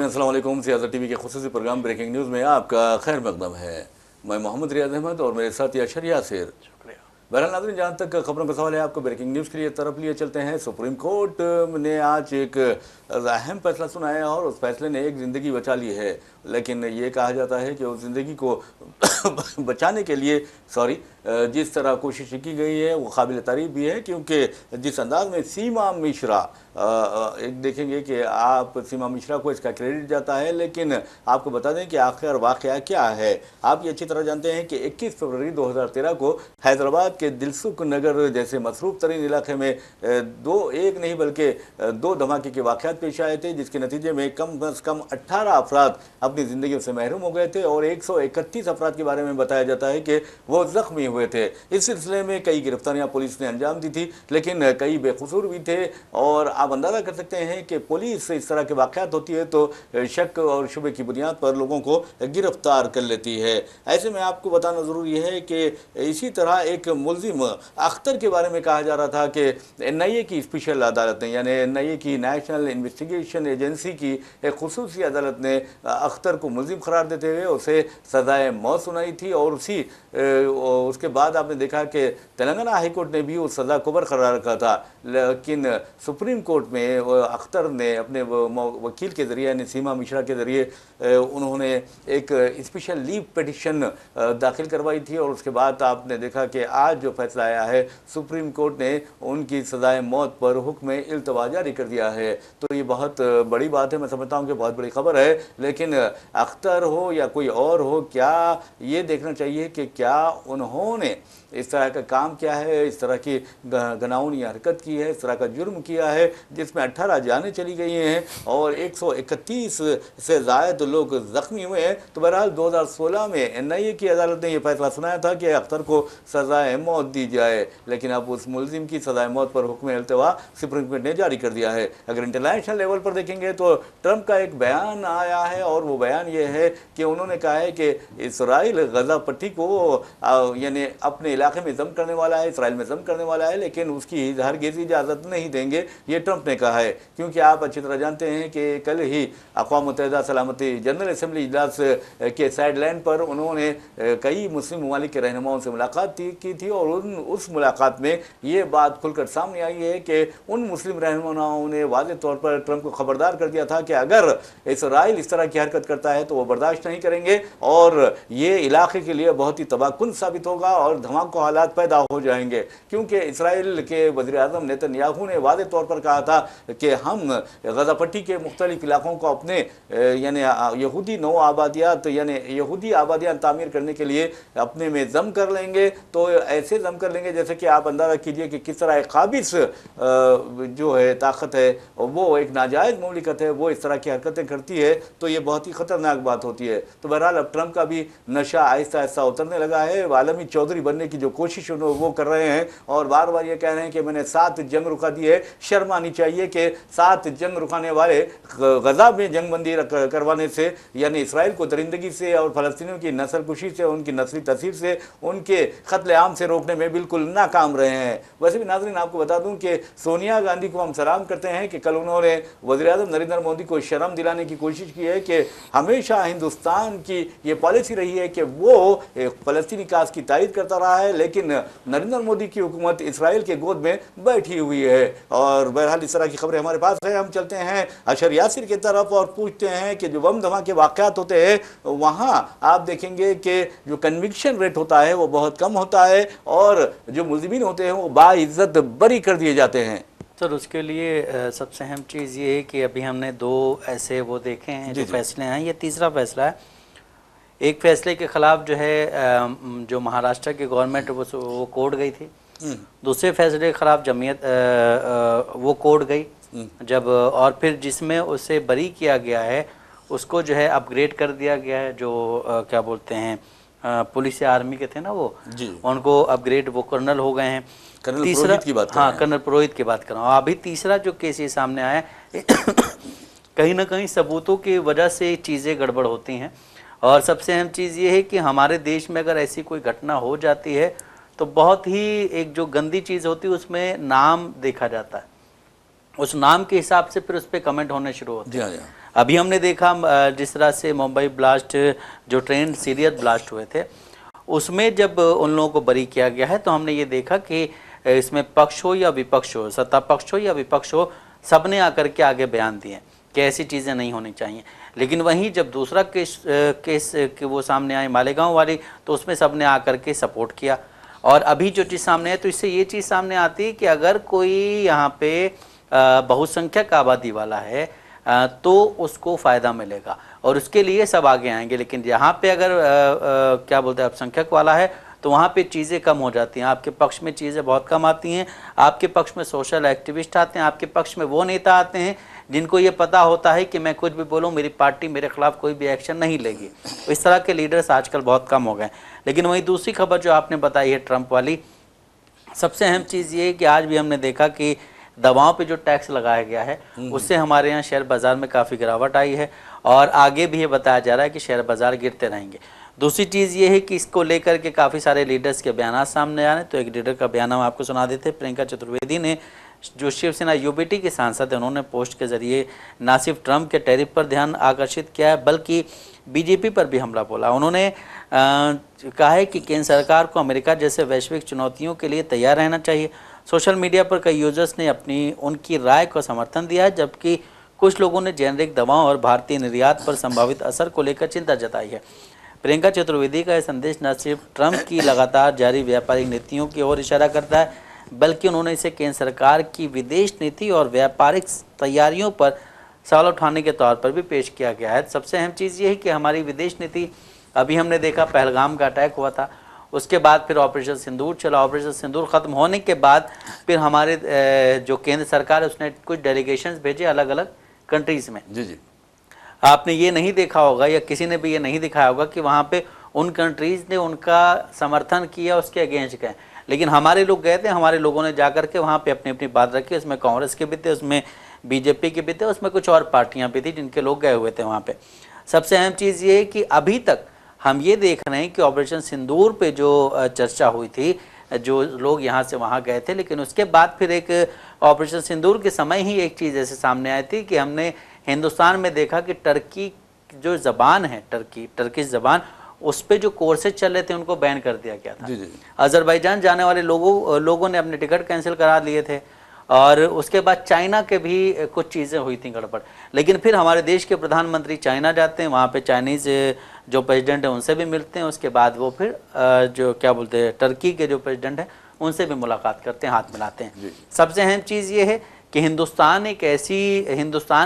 अस्सलाम वालेकुम। सियासत टीवी के खुसूसी प्रोग्राम ब्रेकिंग न्यूज़ में आपका खैर मकदम है। मैं मोहम्मद रियाज अहमद और मेरे साथ अशर यासिर। बहरहाल नाज़रीन, जहाँ तक खबरों का सवाल है, आपको ब्रेकिंग न्यूज़ के लिए तरफ लिए चलते हैं। सुप्रीम कोर्ट ने आज एक अहम फैसला सुनाया और उस फैसले ने एक ज़िंदगी बचा ली है। लेकिन ये कहा जाता है कि उस ज़िंदगी को बचाने के लिए जिस तरह कोशिश की गई है वो काबिल तारीफ भी है, क्योंकि जिस अंदाज में सीमा मिश्रा एक देखेंगे कि आप सीमा मिश्रा को इसका क्रेडिट जाता है, लेकिन आपको बता दें कि आखिर वाक़या क्या है। आप ये अच्छी तरह जानते हैं कि 21 फरवरी 2013 को हैदराबाद के दिलसुख नगर जैसे मसरूफ़ तरीन इलाके में एक नहीं बल्कि 2 धमाके के वाक़यात पेश आए थे, जिसके नतीजे में कम अज़ कम 18 अफराद अपनी ज़िंदगी से महरूम हो गए थे और 131 अफराद के बारे में बताया जाता है कि वो ज़ख्मी हुए थे। इस सिलसिले में कई गिरफ्तारियाँ पुलिस ने अंजाम दी थी, लेकिन कई बेकसूर भी थे। और आप अंदाज़ा कर सकते हैं कि पुलिस इस तरह के वाक़यात होती है तो शक और शुबे की बुनियाद पर लोगों को गिरफ्तार कर लेती है। ऐसे में आपको बताना ज़रूरी है कि इसी तरह एक मुलजिम अख्तर के बारे में कहा जा रहा था कि एनआईए की स्पेशल अदालत ने, यानी एनआईए की नेशनल इन्वेस्टिगेशन एजेंसी की एक खुसूसी अदालत ने अख्तर को मुलजिम करार देते हुए उसे सज़ाए मौत सुनाई थी। और उसके बाद आपने देखा कि तेलंगाना हाई कोर्ट ने भी उस सज़ा को बरकरार रखा था, लेकिन सुप्रीम कोर्ट में अख्तर ने अपने वकील के ज़रिए यानी सीमा मिश्रा के ज़रिए उन्होंने एक स्पेशल लीव पिटिशन दाखिल करवाई थी। और उसके बाद आपने देखा कि आज जो फैसला आया है, सुप्रीम कोर्ट ने उनकी सज़ाए मौत पर हुक्म इल्तवा जारी कर दिया है। तो ये बहुत बड़ी बात है, मैं समझता हूँ कि बहुत बड़ी खबर है। लेकिन अख्तर हो या कोई और हो, क्या ये देखना चाहिए कि क्या उन्होंने इस तरह का काम किया है, इस तरह की घिनौनी हरकत की है, इस तरह का जुर्म किया है जिसमें 18 जानें चली गई हैं और 131 से ज़ायद लोग ज़ख्मी हुए हैं। तो बहरहाल 2016 में एनआईए की अदालत ने यह फैसला सुनाया था कि अख्तर को सज़ाए मौत दी जाए, लेकिन अब उस मुलजिम की सज़ाए मौत पर हुक्म इल्तवा सुप्रीम कोर्ट ने जारी कर दिया है। अगर इंटरनेशनल लेवल पर देखेंगे तो ट्रंप का एक बयान आया है और वो बयान ये है कि उन्होंने कहा है कि इसराइल गज़ा पट्टी को यानी अपने इलाके में जम करने वाला है, इसराइल में जम करने वाला है, लेकिन उसकी हरगिज़ इजाज़त नहीं देंगे, ये ट्रंप ने कहा है। क्योंकि आप अच्छी तरह जानते हैं कि कल ही अक़वाम मुत्तहिदा सलामती जनरल असम्बली इजलास के साइडलाइन पर उन्होंने कई मुस्लिम ममालिक के रहनुमाओं से मुलाकात की थी और उस मुलाकात में ये बात खुलकर सामने आई है कि उन मुस्लिम रहनुमाओं ने वाज़ेह तौर पर ट्रंप को खबरदार कर दिया था कि अगर इसराइल इस तरह की हरकत करता है तो वो बर्दाश्त नहीं करेंगे और ये इलाके के लिए बहुत ही तबाहकुन साबित होगा और धमाके हालात पैदा हो जाएंगे। क्योंकि इसराइल के वज़ीर आज़म नेतन्याहू ने वाज़ेह तौर पर कहा था कि हम गज़ा पट्टी के मुख्तलिफ इलाकों को अपने यानी यहूदी नौ आबादियात यानी यहूदी आबादियात तामीर करने के लिए अपने में जम कर लेंगे। तो ऐसे जम कर लेंगे जैसे कि आप अंदाज़ा कीजिए कि किस तरह एक काबिज जो है ताकत है, वो एक नाजायज़ ममलिकत है, वो इस तरह की हरकतें करती है, तो ये बहुत ही ख़तरनाक बात होती है। तो बहरहाल अब ट्रंप का भी नशा आहिस्ता आहिस्ता उतरने लगा है। आलमी चौधरी बनने की जो कोशिश वो कर रहे हैं और बार बार ये कह रहे हैं कि मैंने 7 जंग रुका दी है। शर्म आनी चाहिए कि 7 जंग रुकाने वाले गज़ा में जंगबंदी करवाने से यानी इसराइल को दरिंदगी से और फ़लस्तीनियों की नस्ल कुशी से, उनकी नस्ली तसीर से, उनके कत्लेआम से रोकने में बिल्कुल नाकाम रहे हैं। वैसे भी नाज़रीन आपको बता दूं कि सोनिया गांधी को हम सलाम करते हैं कि कल उन्होंने वज़ीर-ए-आज़म नरेंद्र मोदी को शर्म दिलाने की कोशिश की है कि हमेशा हिंदुस्तान की ये पॉलिसी रही है कि वो फ़लस्तीनी काज की तायद करता रहा है, लेकिन नरेंद्र मोदी की हुकूमत इसराइल के गोद में बैठी हुई है। और बहरहाल इस तरह की खबरें हमारे पास है। हम चलते हैं अशर यासिर की तरफ और पूछते हैं कि जो बम धमाके वाक़यात होते हैं वहाँ आप देखेंगे कि जो कन्विक्शन रेट होता है वो बहुत कम होता है और जो मुल्ज़िमीन होते हैं वो बाइज़्ज़त बरी कर दिए जाते हैं। सर उसके लिए सबसे अहम चीज़ ये है कि अभी हमने 2 ऐसे वो देखे हैं जो फैसले हैं, ये तीसरा फैसला है। एक फैसले के ख़िलाफ़ जो है जो महाराष्ट्र की गवर्नमेंट वो कोर्ट गई थी, दूसरे फैसले के ख़िलाफ़ जमीयत वो कोर्ट गई जब, और फिर जिसमें उसे बरी किया गया है उसको जो है अपग्रेड कर दिया गया है। जो क्या बोलते हैं पुलिस या आर्मी के थे ना वो, उनको अपग्रेड, वो कर्नल हो गए हैं। तीसरा की बात, हाँ कर्नल पुरोहित की बात कर रहा हूँ। अभी तीसरा जो केस ये सामने आया कहीं ना कहीं सबूतों की वजह से चीज़ें गड़बड़ होती हैं। और सबसे अहम चीज़ ये है कि हमारे देश में अगर ऐसी कोई घटना हो जाती है तो बहुत ही एक जो गंदी चीज़ होती है उसमें नाम देखा जाता है, उस नाम के हिसाब से फिर उस पर कमेंट होने शुरू होते हैं। अभी हमने देखा जिस तरह से मुंबई ब्लास्ट जो ट्रेन सीरियस ब्लास्ट हुए थे, उसमें जब उन लोगों को बरी किया गया है तो हमने ये देखा कि इसमें पक्ष हो या विपक्ष हो, सत्ता पक्ष हो या विपक्ष हो, सबने आकर के आगे बयान दिए कि ऐसी चीज़ें नहीं होनी चाहिए। लेकिन वहीं जब दूसरा केस कि वो सामने आए मालेगांव वाली, तो उसमें सबने आकर के सपोर्ट किया। और अभी जो चीज़ सामने है, तो इससे ये चीज़ सामने आती है कि अगर कोई यहाँ पे बहुसंख्यक आबादी वाला है तो उसको फ़ायदा मिलेगा और उसके लिए सब आगे आएंगे। लेकिन यहाँ पे अगर क्या बोलते हैं अल्पसंख्यक वाला है तो वहाँ पे चीज़ें कम हो जाती हैं, आपके पक्ष में चीज़ें बहुत कम आती हैं, आपके पक्ष में सोशल एक्टिविस्ट आते हैं, आपके पक्ष में वो नेता आते हैं जिनको ये पता होता है कि मैं कुछ भी बोलूँ मेरी पार्टी मेरे खिलाफ कोई भी एक्शन नहीं लेगी। तो इस तरह के लीडर्स आजकल बहुत कम हो गए। लेकिन वहीं दूसरी खबर जो आपने बताई है ट्रंप वाली, सबसे अहम चीज़ ये है कि आज भी हमने देखा कि दवाओं पे जो टैक्स लगाया गया है उससे हमारे यहाँ शेयर बाज़ार में काफ़ी गिरावट आई है और आगे भी ये बताया जा रहा है कि शेयर बाज़ार गिरते रहेंगे। दूसरी चीज़ ये है कि इसको लेकर के काफ़ी सारे लीडर्स के बयान सामने आ रहे हैं। तो एक लीडर का बयान हम आपको सुना देते हैं। प्रियंका चतुर्वेदी ने, जो शिवसेना यूबीटी के सांसद हैं, उन्होंने पोस्ट के जरिए ना सिर्फ ट्रंप के टैरिफ पर ध्यान आकर्षित किया है बल्कि बीजेपी पर भी हमला बोला। उन्होंने कहा है कि केंद्र सरकार को अमेरिका जैसे वैश्विक चुनौतियों के लिए तैयार रहना चाहिए। सोशल मीडिया पर कई यूजर्स ने उनकी राय को समर्थन दिया है, जबकि कुछ लोगों ने जेनेरिक दवाओं और भारतीय निर्यात पर संभावित असर को लेकर चिंता जताई है। प्रियंका चतुर्वेदी का यह संदेश न सिर्फ ट्रंप की लगातार जारी व्यापारिक नीतियों की ओर इशारा करता है, बल्कि उन्होंने इसे केंद्र सरकार की विदेश नीति और व्यापारिक तैयारियों पर सवाल उठाने के तौर पर भी पेश किया गया है। सबसे अहम चीज़ ये है कि हमारी विदेश नीति, अभी हमने देखा पहलगाम का अटैक हुआ था, उसके बाद फिर ऑपरेशन सिंदूर चला। ऑपरेशन सिंदूर ख़त्म होने के बाद फिर हमारे जो केंद्र सरकार है उसने कुछ डेलीगेशंस भेजे अलग अलग कंट्रीज़ में। जी। आपने ये नहीं देखा होगा या किसी ने भी ये नहीं दिखाया होगा कि वहाँ पे उन कंट्रीज़ ने उनका समर्थन किया, उसके अगेंस्ट गए। लेकिन हमारे लोग गए थे, हमारे लोगों ने जा करके वहाँ पे अपनी अपनी बात रखी। उसमें कांग्रेस के भी थे, उसमें बीजेपी के भी थे, उसमें कुछ और पार्टियाँ भी थी जिनके लोग गए हुए थे वहाँ पे। सबसे अहम चीज़ ये है कि अभी तक हम ये देख रहे हैं कि ऑपरेशन सिंदूर पे जो चर्चा हुई थी, जो लोग यहाँ से वहाँ गए थे, लेकिन उसके बाद फिर एक ऑपरेशन सिंदूर के समय ही एक चीज़ ऐसे सामने आई थी कि हमने हिंदुस्तान में देखा कि टर्की जो ज़बान है, टर्किश ज़बान, उस पर जो कोर्सेज चल रहे थे उनको बैन कर दिया गया था। जी। अजरबैजान जाने वाले लोगों ने अपने टिकट कैंसिल करा लिए थे और उसके बाद चाइना के भी कुछ चीज़ें हुई थी गड़बड़। लेकिन फिर हमारे देश के प्रधानमंत्री चाइना जाते हैं, वहाँ पे चाइनीज़ जो प्रेसिडेंट है उनसे भी मिलते हैं, उसके बाद वो फिर जो क्या बोलते हैं टर्की के जो प्रेसिडेंट हैं उनसे भी मुलाकात करते हैं, हाथ मिलाते हैं। सबसे अहम चीज़ ये है कि हिंदुस्तान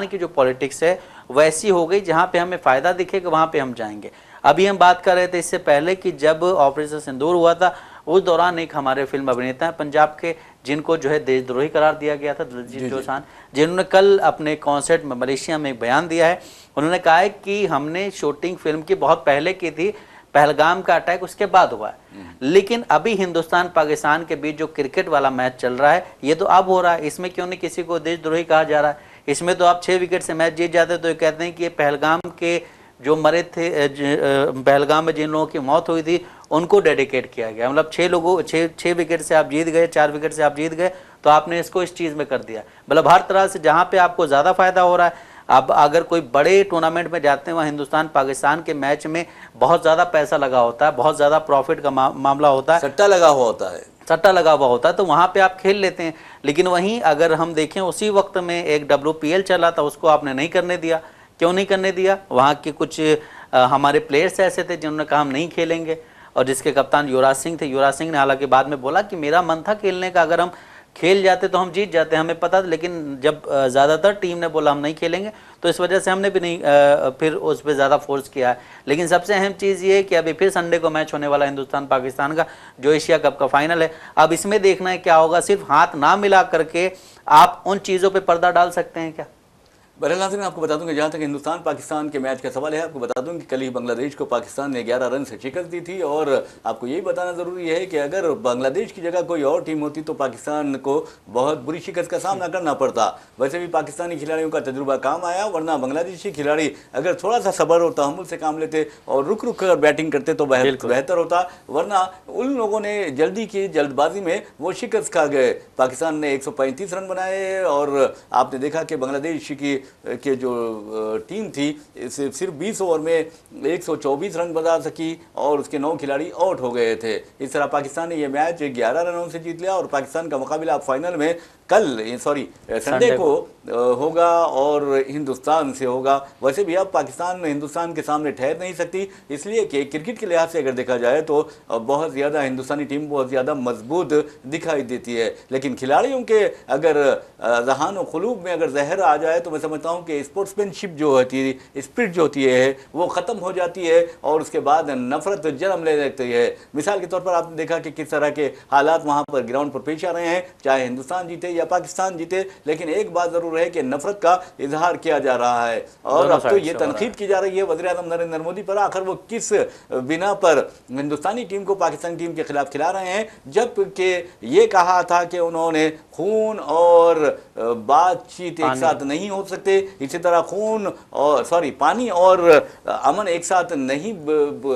की जो पॉलिटिक्स है वैसी हो गई, जहाँ पे हमें फ़ायदा दिखेगा वहाँ पे हम जाएंगे। अभी हम बात कर रहे थे इससे पहले कि जब ऑपरेशन सिंदूर हुआ था उस दौरान एक हमारे फिल्म अभिनेता हैं पंजाब के, जिनको जो है देशद्रोही करार दिया गया था, दिलजीत दोसांझ, जिन्होंने कल अपने कॉन्सर्ट में मलेशिया में एक बयान दिया है। उन्होंने कहा है कि हमने शूटिंग फिल्म की बहुत पहले की थी, पहलगाम का अटैक उसके बाद हुआ है, लेकिन अभी हिंदुस्तान पाकिस्तान के बीच जो क्रिकेट वाला मैच चल रहा है ये तो अब हो रहा है, इसमें क्यों नहीं किसी को देशद्रोही कहा जा रहा है? इसमें तो आप 6 विकेट से मैच जीत जाते तो ये कहते हैं कि ये पहलगाम के जो मरे थे, पहलगाम में जिन लोगों की मौत हुई थी उनको डेडिकेट किया गया। मतलब 6 विकेट से आप जीत गए, 4 विकेट से आप जीत गए, तो आपने इसको इस चीज़ में कर दिया। मतलब हर तरह से जहाँ पे आपको ज़्यादा फायदा हो रहा है, अब अगर कोई बड़े टूर्नामेंट में जाते हैं वहाँ हिंदुस्तान पाकिस्तान के मैच में बहुत ज़्यादा पैसा लगा होता है, बहुत ज़्यादा प्रॉफिट का मामला होता है, सट्टा लगा हुआ होता है, तो वहाँ पे आप खेल लेते हैं। लेकिन वहीं अगर हम देखें उसी वक्त में एक WPL चला था, उसको आपने नहीं करने दिया। क्यों नहीं करने दिया? वहाँ के कुछ हमारे प्लेयर्स ऐसे थे जिन्होंने कहा हम नहीं खेलेंगे, और जिसके कप्तान युवराज सिंह थे। युवराज सिंह ने हालांकि बाद में बोला कि मेरा मन था खेलने का, अगर हम खेल जाते तो हम जीत जाते, हमें पता था, लेकिन जब ज़्यादातर टीम ने बोला हम नहीं खेलेंगे तो इस वजह से हमने भी नहीं फिर उस पर ज़्यादा फोर्स किया है। लेकिन सबसे अहम चीज़ ये है कि अभी फिर संडे को मैच होने वाला हिंदुस्तान पाकिस्तान का, जो एशिया कप का फाइनल है। अब इसमें देखना है क्या होगा। सिर्फ हाथ ना मिला करके आप उन चीज़ों पर पर्दा डाल सकते हैं क्या? बहरहाल नाज़रीन, आपको बता दूं कि जहाँ तक हिंदुस्तान पाकिस्तान के मैच का सवाल है, आपको बता दूं कि कल ही बांग्लादेश को पाकिस्तान ने 11 रन से शिकस्त दी थी। और आपको यही बताना ज़रूरी है कि अगर बांग्लादेश की जगह कोई और टीम होती तो पाकिस्तान को बहुत बुरी शिकस्त का सामना करना पड़ता। वैसे भी पाकिस्तानी खिलाड़ियों का तजुर्बा काम आया, वरना बांग्लादेशी खिलाड़ी अगर थोड़ा सा सब्र और तहम्मुल से काम लेते और रुक रुक कर बैटिंग करते तो बेहतर होता, वरना उन लोगों ने जल्दबाजी में वो शिकस्त खा गए। पाकिस्तान ने 135 रन बनाए और आपने देखा कि बांग्लादेश की के जो टीम थी सिर्फ 20 ओवर में 124 रन बना सकी और उसके 9 खिलाड़ी आउट हो गए थे। इस तरह पाकिस्तान ने यह मैच 11 रनों से जीत लिया और पाकिस्तान का मुकाबला फाइनल में संडे को होगा और हिंदुस्तान से होगा। वैसे भी अब पाकिस्तान हिंदुस्तान के सामने ठहर नहीं सकती, इसलिए कि क्रिकेट के लिहाज से अगर देखा जाए तो बहुत ज़्यादा हिंदुस्तानी टीम बहुत ज़्यादा मजबूत दिखाई देती है। लेकिन खिलाड़ियों के अगर ज़हान और क़ुलूब में अगर जहर आ जाए तो मैं समझता हूँ कि स्पोर्ट्समैनशिप जो होती है, स्पिरिट जो होती है वो ख़त्म हो जाती है और उसके बाद नफरत जन्म ले लगती है। मिसाल के तौर पर आपने देखा कि किस तरह के हालात वहाँ पर ग्राउंड पर पेश आ रहे हैं, चाहे हिंदुस्तान जीते या पाकिस्तान जीते, लेकिन एक बात ज़रूर है कि नफरत का इजहार किया जा रहा है और अब तो ये तनकीद की जा रही है वज़ीर आज़म नरेंद्र मोदी पर, आखिर वो किस बिना पर हिंदुस्तानी टीम को पाकिस्तानी टीम के खिलाफ खिला रहे हैं, जबकि ये कहा था कि उन्होंने खून और बातचीत एक साथ नहीं हो सकते, इसी तरह खून और पानी और अमन एक साथ नहीं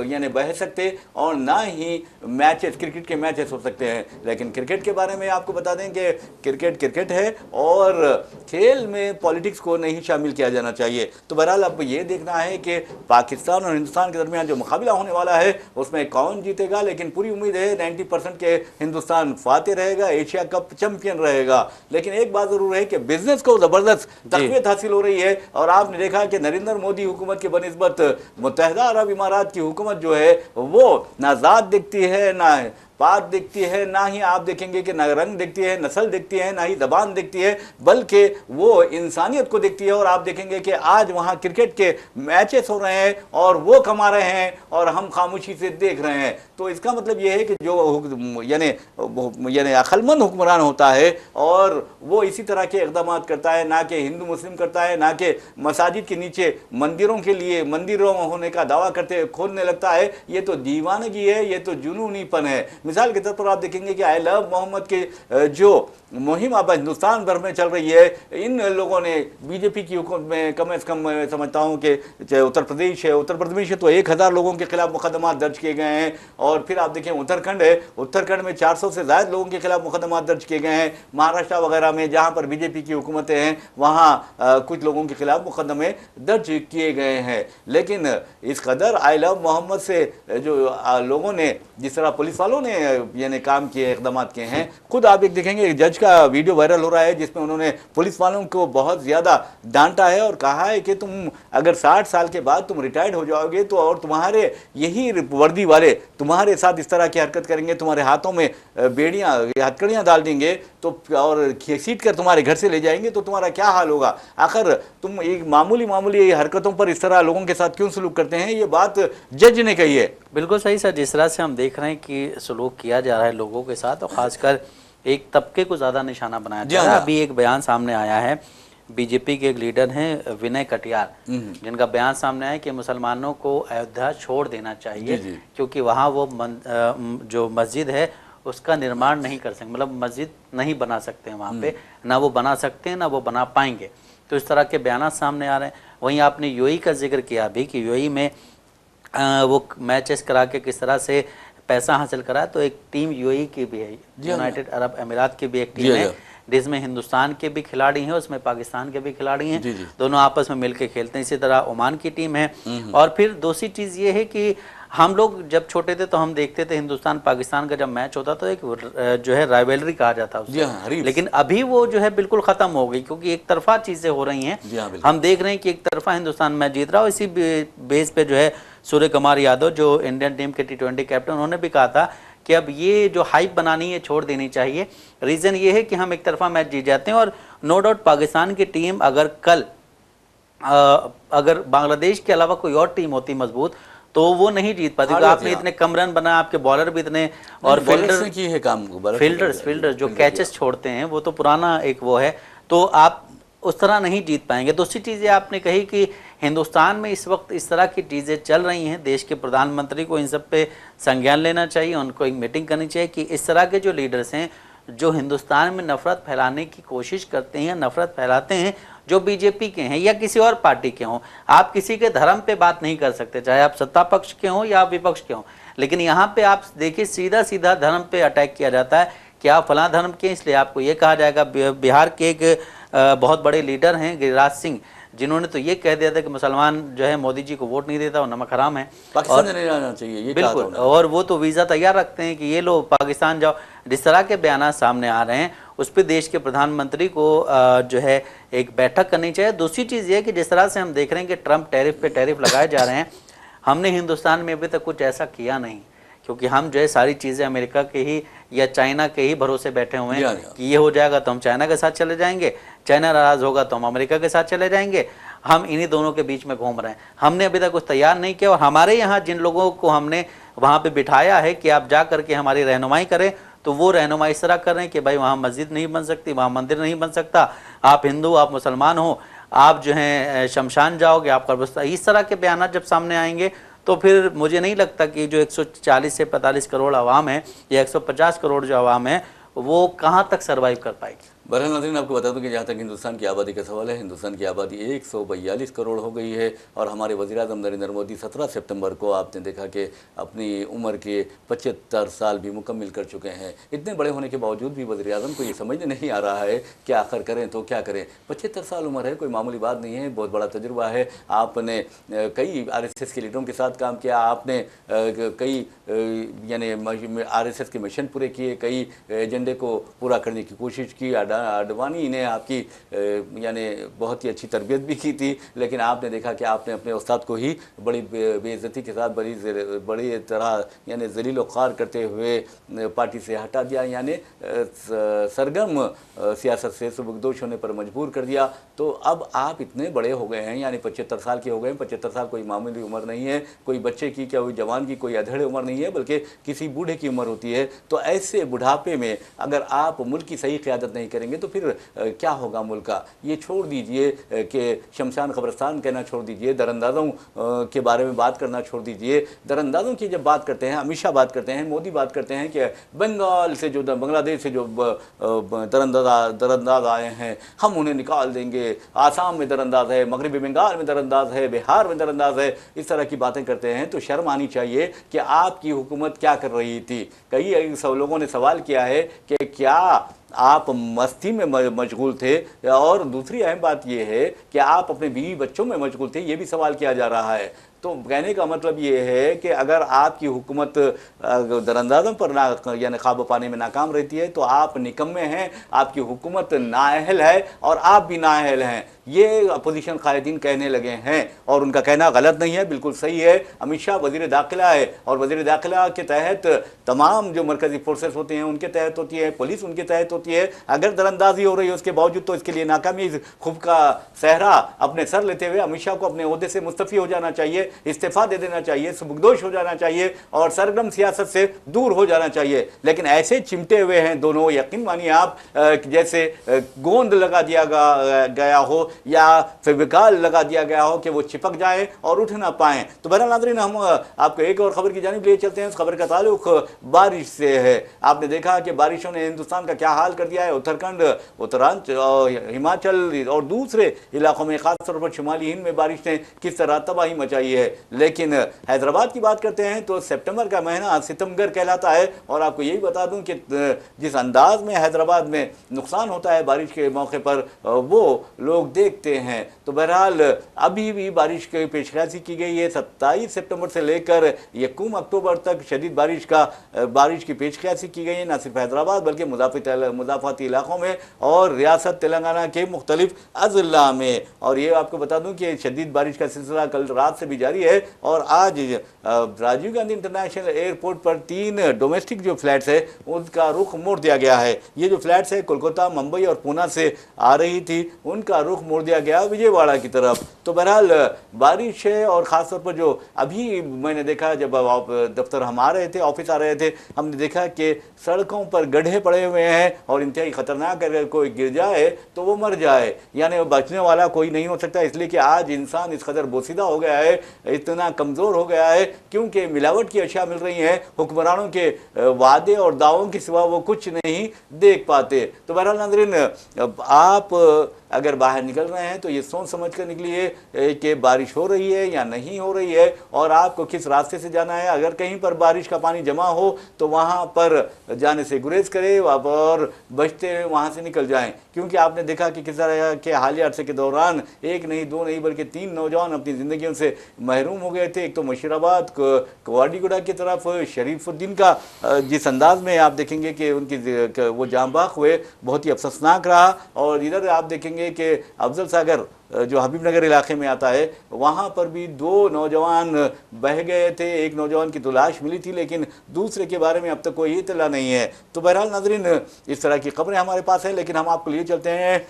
यानी बह सकते और ना ही मैचेस, क्रिकेट के मैचेस हो सकते हैं। लेकिन क्रिकेट के बारे में आपको बता दें कि क्रिकेट क्रिकेट है और खेल में पॉलिटिक्स को नहीं शामिल किया जाना चाहिए। तो बहरहाल अब ये देखना है कि पाकिस्तान और हिंदुस्तान के दरमियान जो मुकाबला होने वाला है उसमें कौन जीतेगा, लेकिन पूरी उम्मीद है 90% के हिंदुस्तान फाते रहेगा, एशिया कप चैंपियन रहेगा। लेकिन एक बात जरूर है कि बिजनेस को ज़बरदस्त तक़वीयत हासिल हो रही है और आपने देखा कि नरेंद्र मोदी हुकूमत के बनिस्बत मुत्तहिदा अरब इमारात की हुकूमत जो है वो ना ज़ात दिखती है, ना बात दिखती है, ना ही आप देखेंगे कि ना रंग दिखती है, नस्ल दिखती है, ना ही ज़बान दिखती है, बल्कि वो इंसानियत को दिखती है। और आप देखेंगे कि आज वहाँ क्रिकेट के मैचेस हो रहे हैं और वो कमा रहे हैं और हम खामोशी से देख रहे हैं। तो इसका मतलब ये है कि जो यानी अक्लमंद हुक्मरान होता है और वो इसी तरह के इक़दाम करता है, ना कि हिंदू मुस्लिम करता है, ना कि मसाजिद के नीचे मंदिरों के लिए मंदिरों होने का दावा करते खोलने लगता है। ये तो दीवानगी है, ये तो जुनूनीपन है। मिसाल के तौर पर आप देखेंगे कि आई लव मोहम्मद के जो मुहिम अब हिंदुस्तान भर में चल रही है, इन लोगों ने बीजेपी की हुकूमत में कम से कम मैं समझता हूँ कि चाहे उत्तर प्रदेश है, उत्तर प्रदेश में तो 1000 लोगों के खिलाफ मुकदमा दर्ज किए गए हैं और फिर आप देखें उत्तराखंड है, उत्तराखंड में 400 से ज़्यादा लोगों के खिलाफ मुकदमा दर्ज किए गए हैं। महाराष्ट्र वगैरह में जहाँ पर बीजेपी की हुकूमतें हैं वहाँ कुछ लोगों के खिलाफ मुकदमे दर्ज किए गए हैं। लेकिन इस कदर आई लव मोहम्मद से जो लोगों ने, जिस तरह पुलिस वालों ने यानी काम किए, इक़दाम किए हैं, खुद आप एक देखेंगे जज का वीडियो वायरल हो रहा है जिसमें उन्होंने पुलिस वालों को बहुत ज़्यादा डांटा है और कहा है कि तुम अगर 60 साल के बाद तुम रिटायर्ड हो जाओगे तो और तुम्हारे यही वर्दी वाले तुम्हारे साथ इस तरह की हरकत करेंगे, तुम्हारे हाथों में बेड़ियाँ हथकड़ियाँ डाल देंगे तो और घसीट कर तुम्हारे घर से ले जाएंगे तो तुम्हारा क्या हाल होगा। आखिर तुम एक मामूली हरकतों पर इस तरह लोगों के साथ क्यों सलूक करते हैं, ये बात जज ने कही है। बिल्कुल सही सर, जिस तरह से हम देख रहे हैं कि सलूक किया जा रहा है लोगों के साथ और ख़ासकर एक तबके को ज़्यादा निशाना बनाया जा रहा है। अभी एक बयान सामने आया है, बीजेपी के एक लीडर हैं विनय कटियार, जिनका बयान सामने आया कि मुसलमानों को अयोध्या छोड़ देना चाहिए क्योंकि वहाँ वो जो मस्जिद है उसका निर्माण नहीं कर सकते, मतलब मस्जिद नहीं बना सकते हैं वहाँ पे, ना वो बना सकते हैं ना वो बना पाएंगे। तो इस तरह के बयान सामने आ रहे हैं। वहीं आपने यूएई का जिक्र किया अभी कि यूएई में वो मैचेस करा के किस तरह से पैसा हासिल करा, तो एक टीम यूएई की भी है, यूनाइटेड अरब अमीरात की भी एक टीम है जिसमें हिंदुस्तान के भी खिलाड़ी हैं, उसमें पाकिस्तान के भी खिलाड़ी हैं, दोनों आपस में मिलकर खेलते हैं। इसी तरह ओमान की टीम है। और फिर दूसरी चीज़ ये है कि हम लोग जब छोटे थे तो हम देखते थे हिंदुस्तान पाकिस्तान का जब मैच होता तो एक जो है राइवलरी कहा जाता उससे, लेकिन अभी वो जो है बिल्कुल ख़त्म हो गई क्योंकि एक तरफा चीज़ें हो रही हैं। हम देख रहे हैं कि एक तरफा हिंदुस्तान मैच जीत रहा है। इसी बेस पे जो है सूर्य कुमार यादव जो इंडियन टीम के T20 कैप्टन, उन्होंने भी कहा था कि अब ये जो हाइप बनानी है छोड़ देनी चाहिए। रीज़न ये है कि हम एक तरफा मैच जीत जाते हैं और नो डाउट पाकिस्तान की टीम अगर कल अगर बांग्लादेश के अलावा कोई और टीम होती मजबूत तो वो नहीं जीत पाती, क्योंकि आपने इतने कम रन बनाए, आपके बॉलर भी इतने, और फील्डर्स जो कैचेस छोड़ते हैं वो तो पुराना एक वो है, तो आप उस तरह नहीं जीत पाएंगे। दूसरी चीज़ आपने कही कि हिंदुस्तान में इस वक्त इस तरह की चीज़ें चल रही हैं, देश के प्रधानमंत्री को इन सब पे संज्ञान लेना चाहिए, उनको एक मीटिंग करनी चाहिए कि इस तरह के जो लीडर्स हैं जो हिंदुस्तान में नफ़रत फैलाने की कोशिश करते हैं, नफ़रत फैलाते हैं, जो बीजेपी के हैं या किसी और पार्टी के हों, आप किसी के धर्म पे बात नहीं कर सकते, चाहे आप सत्ता पक्ष के हों या विपक्ष के हों, लेकिन यहाँ पे आप देखिए सीधा सीधा धर्म पे अटैक किया जाता है कि आप फलां धर्म के, इसलिए आपको ये कहा जाएगा। बिहार के एक बहुत बड़े लीडर हैं गिरिराज सिंह, जिन्होंने तो ये कह दिया था कि मुसलमान जो है मोदी जी को वोट नहीं देता, वो नमक हराम है, पाकिस्तान नहीं जाना चाहिए, ये कहा था बिल्कुल, उन्होंने। और वो तो वीज़ा तैयार रखते हैं कि ये लो पाकिस्तान जाओ। जिस तरह के बयान सामने आ रहे हैं उस पर देश के प्रधानमंत्री को जो है एक बैठक करनी चाहिए। दूसरी चीज़ ये है कि जिस तरह से हम देख रहे हैं कि ट्रंप टैरिफ पे टैरिफ लगाए जा रहे हैं, हमने हिंदुस्तान में अभी तक कुछ ऐसा किया नहीं, क्योंकि हम जो है सारी चीज़ें अमेरिका के ही या चाइना के ही भरोसे बैठे हुए हैं कि ये हो जाएगा तो हम चाइना के साथ चले जाएंगे, चाइना नाराज़ होगा तो हम अमेरिका के साथ चले जाएंगे। हम इन्हीं दोनों के बीच में घूम रहे हैं, हमने अभी तक कुछ तैयार नहीं किया। और हमारे यहाँ जिन लोगों को हमने वहाँ पे बिठाया है कि आप जा करके हमारी रहनुमाई करें, तो वो रहनुमाई इस तरह कर रहे हैं कि भाई वहाँ मस्जिद नहीं बन सकती, वहाँ मंदिर नहीं बन सकता, आप हिंदू आप मुसलमान हो, आप जो हैं शमशान जाओगे, आप कब्रिस्तान, इस तरह के बयान जब सामने आएंगे तो फिर मुझे नहीं लगता कि जो 140 से 45 करोड़ आवाम है या 150 करोड़ जो आवाम है वो कहाँ तक सर्वाइव कर पाएगी। बहरहाल नाज़रीन, आपको बता दूं कि जहाँ तक हिंदुस्तान की आबादी का सवाल है, हिंदुस्तान की आबादी 142 करोड़ हो गई है और हमारे वज़ीर-ए-आज़म नरेंद्र मोदी 17 सितंबर को आपने देखा कि अपनी उम्र के 75 साल भी मुकम्मिल कर चुके हैं। इतने बड़े होने के बावजूद भी वज़ीर-ए-आज़म को ये समझ नहीं आ रहा है कि आखिर करें तो क्या करें। 75 साल उम्र है, कोई मामूली बात नहीं है, बहुत बड़ा तजुर्बा है। आपने कई RSS के लीडरों के साथ काम किया, आपने कई यानी RSS के मिशन पूरे किए, कई एजेंडे को पूरा करने की कोशिश की। आडवाणी ने आपकी यानी बहुत ही अच्छी तरबियत भी की थी, लेकिन आपने देखा कि आपने अपने उस्ताद को ही बड़ी बेइज्जती के साथ बड़ी तरह यानी ज़लील व ख़ार करते हुए पार्टी से हटा दिया, यानी सरगर्म सियासत से सुबकदोश होने पर मजबूर कर दिया। तो अब आप इतने बड़े हो गए हैं, यानी 75 साल के हो गए हैं। 75 साल कोई मामूली उम्र नहीं है, कोई बच्चे की, क्या कोई जवान की, कोई अधेड़े उम्र नहीं है, बल्कि किसी बूढ़े की उम्र होती है। तो ऐसे बुढ़ापे में अगर आप मुल्क की सही क़यादत नहीं करेंगे तो फिर क्या होगा मुल्क का। ये छोड़ दीजिए कि शमशान कब्रिस्तान कहना छोड़ दीजिए, दरअंदाज़ों के बारे में बात करना छोड़ दीजिए। दरअंदाज़ों की जब बात करते हैं, अमित शाह बात करते हैं, मोदी बात करते हैं कि बंगाल से जो बांग्लादेश से जो दरअंदाज आए हैं हम उन्हें निकाल देंगे, आसाम में दरअंदाज है, मगरबी बंगाल में दरअंदाज है, बिहार में दरअंदाज है, इस तरह की बातें करते हैं तो शर्म आनी चाहिए कि आपकी हुकूमत क्या कर रही थी। कई सब लोगों ने सवाल किया है कि क्या आप मस्ती में मशगूल थे, और दूसरी अहम बात यह है कि आप अपने बीवी बच्चों में मशगूल थे, ये भी सवाल किया जा रहा है। तो कहने का मतलब ये है कि अगर आपकी हुकूमत दरअंदाज़ों पर यानी ख्वाब पाने में नाकाम रहती है तो आप निकम्मे हैं, आपकी हुकूमत नाअहल है और आप भी नाअहल हैं। ये अपोजिशन कायदीन कहने लगे हैं और उनका कहना गलत नहीं है, बिल्कुल सही है। अमित शाह वज़ीर दाखिला है और वज़ीर दाखिला के तहत तमाम जो मरकज़ी फोर्सेस होते हैं उनके तहत होती है, पुलिस उनके तहत होती है। अगर दरअंदाजी हो रही है उसके बावजूद तो इसके लिए नाकामी खूब का सहरा अपने सर लेते हुए अमित शाह को अपने ओहदे से मुस्तफ़ी हो जाना चाहिए, इस्तीफ़ा दे देना चाहिए, सुबकदोश हो जाना चाहिए और सरगर्म सियासत से दूर हो जाना चाहिए। लेकिन ऐसे चिमटे हुए हैं दोनों, यकीन मानिए आप, जैसे गोंद लगा दिया गया हो या फेविकॉल लगा दिया गया हो कि वो चिपक जाए और उठ ना पाएँ। तो बहरहाल नाज़रीन, हम आपको एक और ख़बर की जानिब ले चलते हैं। उस खबर का ताल्लुक बारिश से है। आपने देखा कि बारिशों ने हिंदुस्तान का क्या हाल कर दिया है। उत्तराखंड, उत्तरांचल, हिमाचल और दूसरे इलाकों में, खासतौर पर शुमाली हिंद में बारिश ने किस तरह तबाही मचाई है। लेकिन हैदराबाद की बात करते हैं तो सितंबर का महीना सितमगर कहलाता है और आपको यही बता दूं कि जिस अंदाज में हैदराबाद में नुकसान होता है बारिश के मौके पर वो लोग देखते हैं। तो बहरहाल अभी भी बारिश की पेशकशी की गई है। 27 सितंबर से लेकर 1 अक्टूबर तक शदीद बारिश की पेशकशी की गई है, न सिर्फ हैदराबाद बल्कि मुज़ाफ़ाती इलाकों में और रियासत तेलंगाना के मुख्तलिफ अज़ला में। और ये आपको बता दूं कि शदीद बारिश का सिलसिला कल रात से भी जारी है और आज राजीव गांधी इंटरनेशनल एयरपोर्ट पर 3 डोमेस्टिक जो फ्लाइट्स है उनका रुख मोड़ दिया गया है। ये जो फ्लाइट्स है कोलकाता, मुंबई और पूना से आ रही थी, उनका रुख मोड़ दिया गया विजयवाड़ा की तरफ। तो बहरहाल बारिश है और ख़ासतौर पर जो अभी मैंने देखा जब दफ्तर हम आ रहे थे, ऑफिस आ रहे थे, हमने देखा कि सड़कों पर गड्ढे पड़े हुए हैं और इंतहाई ख़तरनाक, अगर कोई गिर जाए तो वो मर जाए, यानी बचने वाला कोई नहीं हो सकता। इसलिए कि आज इंसान इस कदर बोसीदा हो गया है, इतना कमज़ोर हो गया है क्योंकि मिलावट की अशिया मिल रही हैं, हुक्मरानों के वादे और दावों के सिवा वो कुछ नहीं देख पाते। तो बहरहाल नाज़रीन, आप अगर बाहर निकल रहे हैं तो ये सोच समझ कर निकलिए कि बारिश हो रही है या नहीं हो रही है और आपको किस रास्ते से जाना है। अगर कहीं पर बारिश का पानी जमा हो तो वहाँ पर जाने से गुरेज करें और बचते वहाँ से निकल जाएं, क्योंकि आपने देखा कि किस तरह के हालिया अरसे के दौरान एक नहीं, दो नहीं, बल्कि 3 नौजवान अपनी ज़िंदगियों से महरूम हो गए थे। एक तो मुशीराबाद कवाडीगुड़ा की तरफ शरीफुद्दीन का जिस अंदाज में आप देखेंगे कि उनकी वो जांबाक हुए, बहुत ही अफसोसनाक रहा। और इधर आप देखेंगे कि अफजल सागर जो हबीबनगर इलाके में आता है, वहाँ पर भी 2 नौजवान बह गए थे। एक नौजवान की तो लाश मिली थी, लेकिन दूसरे के बारे में अब तक कोई इत्तला नहीं है। तो बहरहाल नाज़रीन, इस तरह की खबरें हमारे पास हैं, लेकिन हम आपको लिए चलते हैं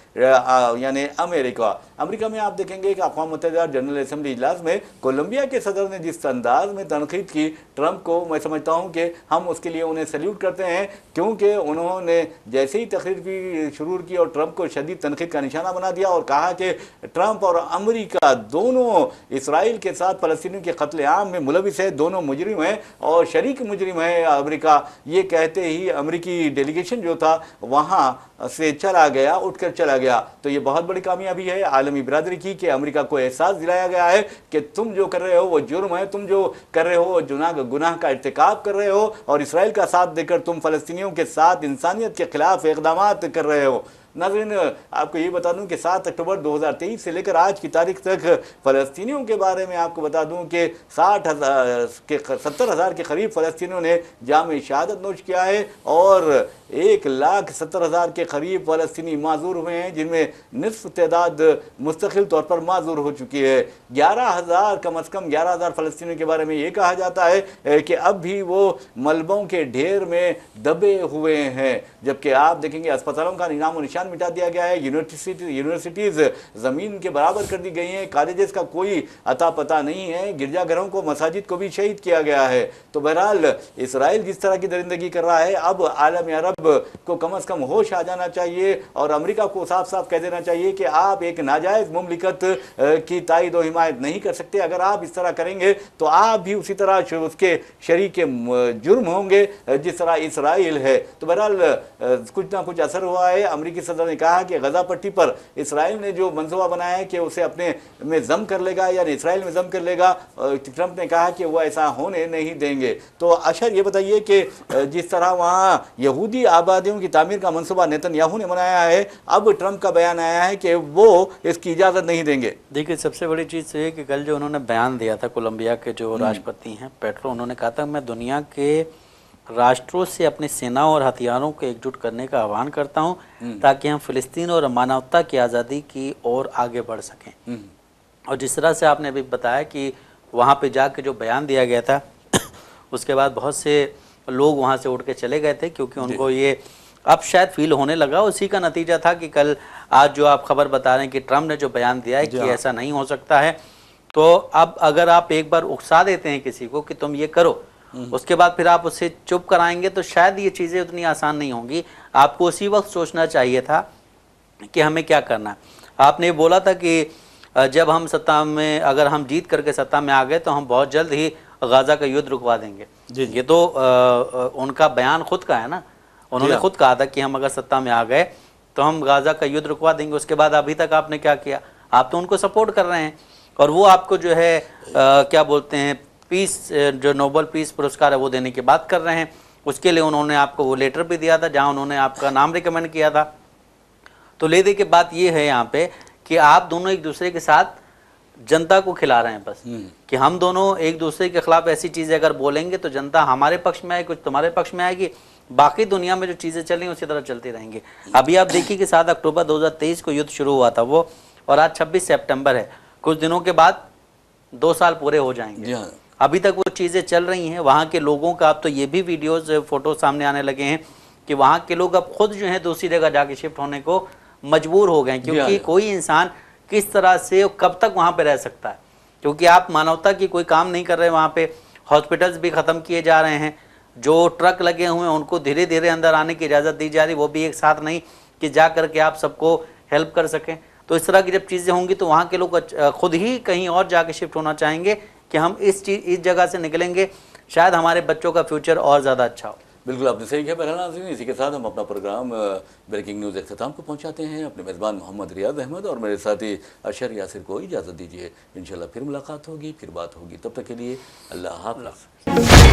यानी अमेरिका में आप देखेंगे कि अक़वाम मुत्तहिदा जनरल असम्बली इजलास में कोलंबिया के सदर ने जिस अंदाज में तनकीद की ट्रंप को, मैं समझता हूँ कि हम उसके लिए उन्हें सैल्यूट करते हैं, क्योंकि उन्होंने जैसे ही तकरीर की शुरू की और ट्रंप को शदीद तनकीद का निशाना बना दिया और कहा कि ट्रंप और अमेरिका दोनों इसराइल के साथ फ़लस्तीनियों के कत्लेआम में मुलविस है, दोनों मुजरिम हैं और शरीक मुजरिम है अमेरिका। ये कहते ही अमेरिकी डेलीगेशन जो था वहाँ से चला गया, उठकर चला गया। तो ये बहुत बड़ी कामयाबी है आलमी बिरादरी की कि अमेरिका को एहसास दिलाया गया है कि तुम जो कर रहे हो वो जुर्म है, तुम जो कर रहे हो वो गुनाह का इर्तिकाब कर रहे हो और इसराइल का साथ देकर तुम फ़लस्तीनियों के साथ इंसानियत के खिलाफ इक़दामात कर रहे हो। नाज़रीन, आपको ये बता दूं कि 7 अक्टूबर 2023 से लेकर आज की तारीख तक फ़लस्तीनियों के बारे में आपको बता दूं कि 70,000 के करीब फ़लस्तीनियों ने जाम शहादत नोश किया है और 1,70,000 के करीब फ़लस्तीनी माजूर हुए हैं, जिनमें निस्फ तादाद मुस्तकिल तौर पर माजूर हो चुकी है। 11,000 कम अज़ कम 11,000 फ़लस्तीनियों के बारे में ये कहा जाता है कि अब भी वो मलबों के ढेर में दबे हुए हैं, जबकि आप देखेंगे अस्पतालों का नामो निशान मिटा दिया गया है, यूनिवर्सिटीज़ ज़मीन के बराबर कर दी गई हैं, कॉलेजेस का कोई अता पता नहीं है, गिरजाघरों को, मसाजिद को भी शहीद किया गया है। तो बहरहाल इसराइल जिस तरह की दरिंदगी कर रहा है, अब आलम अरब को कम अज़ कम होश आ जाना चाहिए और अमेरिका को साफ साफ कह देना चाहिए कि आप एक नाजायज़ मुमलिकत की तायद और हिमायत नहीं कर सकते। अगर आप इस तरह करेंगे तो आप भी उसी तरह उसके शरीक जुर्म होंगे जिस तरह इसराइल है। तो बहरहाल कुछ ना कुछ असर हुआ है। अमेरिकी सदर ने कहा कि गजा पट्टी पर इसराइल ने जो मंसूबा बनाया है कि उसे अपने में जम कर लेगा, यानी इसराइल में जम कर लेगा, ट्रंप ने कहा कि वो ऐसा होने नहीं देंगे। तो अशर ये बताइए कि जिस तरह वहाँ यहूदी आबादियों की तामीर का मंसूबा नेतन्याहू ने बनाया है, अब ट्रंप का बयान आया है कि वो इसकी इजाज़त नहीं देंगे। देखिए, सबसे बड़ी चीज़ ये कि कल जो उन्होंने बयान दिया था कोलंबिया के जो राष्ट्रपति हैं पेट्रो, उन्होंने कहा था मैं दुनिया के राष्ट्रों से अपनी सेना और हथियारों को एकजुट करने का आह्वान करता हूं ताकि हम फ़िलिस्तीन और मानवता की आज़ादी की ओर आगे बढ़ सकें। और जिस तरह से आपने अभी बताया कि वहां पे जाके जो बयान दिया गया था उसके बाद बहुत से लोग वहां से उठ के चले गए थे, क्योंकि उनको ये अब शायद फील होने लगा। उसी का नतीजा था कि कल आज जो आप खबर बता रहे हैं कि ट्रंप ने जो बयान दिया है कि ऐसा नहीं हो सकता है, तो अब अगर आप एक बार उकसा देते हैं किसी को कि तुम ये करो, उसके बाद फिर आप उससे चुप कराएंगे तो शायद ये चीज़ें उतनी आसान नहीं होंगी। आपको उसी वक्त सोचना चाहिए था कि हमें क्या करना है। आपने बोला था कि जब हम सत्ता में, अगर हम जीत करके सत्ता में आ गए तो हम बहुत जल्द ही गाज़ा का युद्ध रुकवा देंगे। ये तो उनका बयान खुद का है ना, उन्होंने खुद कहा था कि हम अगर सत्ता में आ गए तो हम गाज़ा का युद्ध रुकवा देंगे। उसके बाद अभी तक आपने क्या किया? आप तो उनको सपोर्ट कर रहे हैं और वो आपको जो है क्या बोलते हैं, पीस, जो नोबेल पीस पुरस्कार है वो देने की बात कर रहे हैं। उसके लिए उन्होंने आपको वो लेटर भी दिया था जहां उन्होंने आपका नाम रिकमेंड किया था। तो ले दे के बात ये है यहाँ पे कि आप दोनों एक दूसरे के साथ जनता को खिला रहे हैं बस, कि हम दोनों एक दूसरे के खिलाफ ऐसी चीज़ें अगर बोलेंगे तो जनता हमारे पक्ष में आएगी, कुछ तुम्हारे पक्ष में आएगी, बाकी दुनिया में जो चीज़ें चल रही हैं उसी तरह चलती रहेंगी। अभी आप देखिए कि 7 अक्टूबर 2023 को युद्ध शुरू हुआ था वो, और आज 26 सितंबर है। कुछ दिनों के बाद 2 साल पूरे हो जाएंगे। अभी तक वो चीज़ें चल रही हैं। वहाँ के लोगों का अब तो ये भी वीडियोस फोटो सामने आने लगे हैं कि वहाँ के लोग अब खुद जो है दूसरी जगह जाके शिफ्ट होने को मजबूर हो गए, क्योंकि कोई इंसान किस तरह से कब तक वहाँ पे रह सकता है, क्योंकि आप मानवता की कोई काम नहीं कर रहे। वहाँ पे हॉस्पिटल्स भी ख़त्म किए जा रहे हैं, जो ट्रक लगे हुए हैं उनको धीरे धीरे अंदर आने की इजाज़त दी जा रही, वो भी एक साथ नहीं कि जा करके आप सबको हेल्प कर सकें। तो इस तरह की जब चीज़ें होंगी तो वहाँ के लोग खुद ही कहीं और जाके शिफ्ट होना चाहेंगे कि हम इस जगह से निकलेंगे, शायद हमारे बच्चों का फ्यूचर और ज़्यादा अच्छा हो। बिल्कुल आपने सही किया। बहरहाल नाज़रीन, इसी के साथ हम अपना प्रोग्राम ब्रेकिंग न्यूज़ इख्तिताम को पहुंचाते हैं। अपने मेज़बान मोहम्मद रियाज अहमद और मेरे साथी अशर यासिर को इजाज़त दीजिए। इंशाल्लाह फिर मुलाकात होगी, फिर बात होगी। तब तक के लिए अल्लाह हाफ़िज़।